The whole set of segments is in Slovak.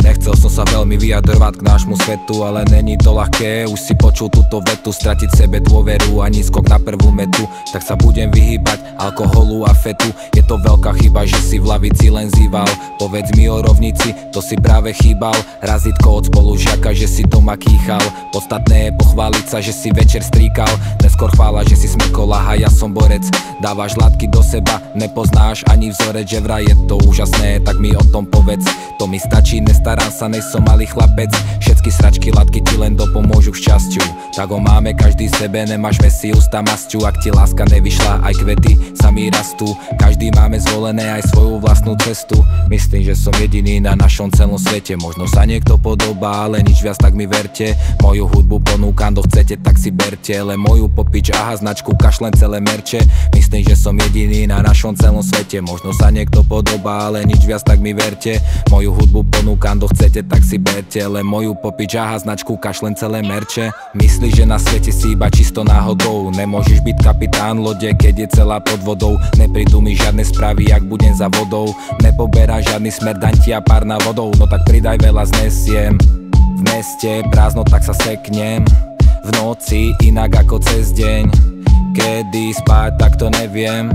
Nechcel som sa veľmi vyjadrovať k nášmu svetu, ale není to ľahké. Už si počul túto vetu, stratiť sebe dôveru ani skok na prvú metu. Tak sa budem vyhýbať alkoholu a fetu. Je to veľká chyba, že si v lavici len zýval. Povedz mi o rovnici, to si práve chýbal. Razítko od spolužiaka, že si doma kýchal. Podstatné je pochváliť sa, že si večer stríkal. Neskôr chvála, že si smrkolách a ja som borec. Dávaš látky do seba, nepoznáš ani vzorec, že vraj je to úžasné, tak mi o tom povedz. To mi stačí, nestarám sa, nejsom malý chlapec. Všetky sračky, látky ti len dopomôžu k šťastiu. Tak ho máme každý sebe, nemáš vesi, ústa masťu. Ak ti láska nevyšla, aj kvety sami rastú. Každý máme zvolené aj svoju vlastnú cestu. Myslím, že som jediný na našom celom svete. Možno sa niekto podobá, ale nič viac, tak mi verte. Moju hudbu ponúkam, kto chcete, tak si berte. Len moju popič, aha, značku, kašlem celé merče. Myslím, že som jediný na našom celom svete. Možno sa niekto podobá, ale nič viac, tak mi verte. Moju hudbu ponúkam, kto chcete, tak si berte. Len moju popič, aha, značku, kašlem celé merče. Myslíš, že na svete si iba čisto náhodou. Nemôžeš byť kapitán lode, keď je celá pod vodou. Neprídu mi žiadne správy, ak budem za vodou. Nepoberá žiadny smer, daň ti a pár na vodou. No tak pridaj, veľa znesiem. V meste prázdno, tak sa seknem. V noci inak ako cez deň. Kedy spať, tak to neviem.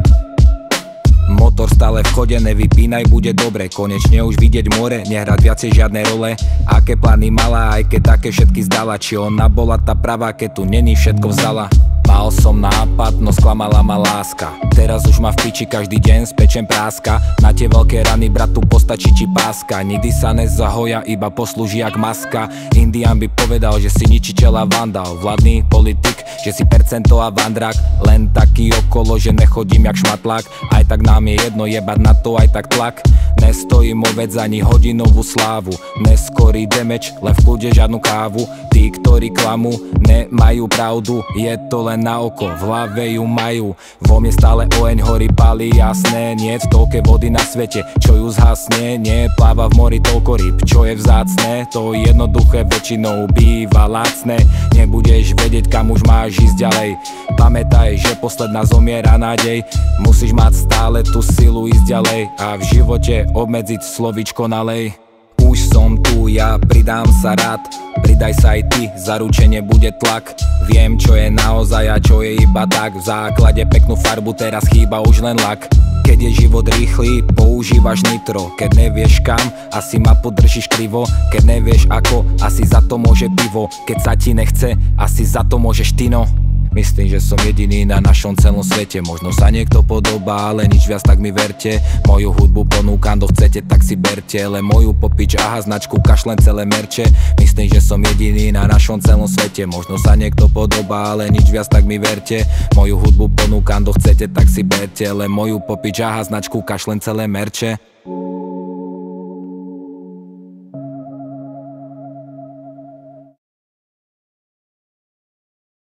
Motor stále v chode, nevypínaj, bude dobre. Konečne už vidieť more, nehrať viacej žiadne role. Aké plány mala, aj keď také všetky zdala. Či ona bola tá pravá, keď tu není všetko vzala. Mal som nápad, no sklamala ma láska. Teraz už ma v piči, každý deň spečem práska. Na tie veľké rany bratu postačí či páska. Nikdy sa nezahoja, iba poslúži jak maska. Indián by povedal, že si ničiteľ a vandal. Vládny politik, že si percento a vandrak. Len taký okolo, že nechodím jak šmatlák. Aj tak nám je jedno, jebať na to aj tak tlak. Nestojím o vec ani hodinovú slávu. Neskorý damage, len v kľude žiadnu kávu. Tí, ktorí klamú, nemajú pravdu. Je to len na oko, v hlave ju majú. Vo mne stále oheň horí, palí jasné. Nie v toľke vody na svete, čo ju zhasne. Nie pláva v mori toľko ryb, čo je vzácne. To jednoduché väčšinou býva lacné. Nebudeš vedieť, kam už máš ísť ďalej. Pamätaj, že posledná zomiera nádej. Musíš mať stále tú silu ísť ďalej a v živote obmedziť slovíčko nalej. Už som tu, ja pridám sa rád. Pridaj sa aj ty, zaručene bude tlak. Viem, čo je naozaj a čo je iba tak. V základe peknú farbu, teraz chýba už len lak. Keď je život rýchly, používaš nitro. Keď nevieš kam, asi ma podržíš krivo. Keď nevieš ako, asi za to môže pivo. Keď sa ti nechce, asi za to môžeš ty, no. Myslím, že som jediný na našom celom svete. Možno sa niekto podobá, ale nič viac, tak mi verte. Moju hudbu ponúkam, kto chcete, tak si berte. Len moju popič, aha, značku, kašlem celé merče. Myslím, že som jediný na našom celom svete. Možno sa niekto podobá, ale nič viac, tak mi verte. Moju hudbu ponúkam, kto chcete, tak si berte. Len moju popič, aha, značku, kašlem celé merče.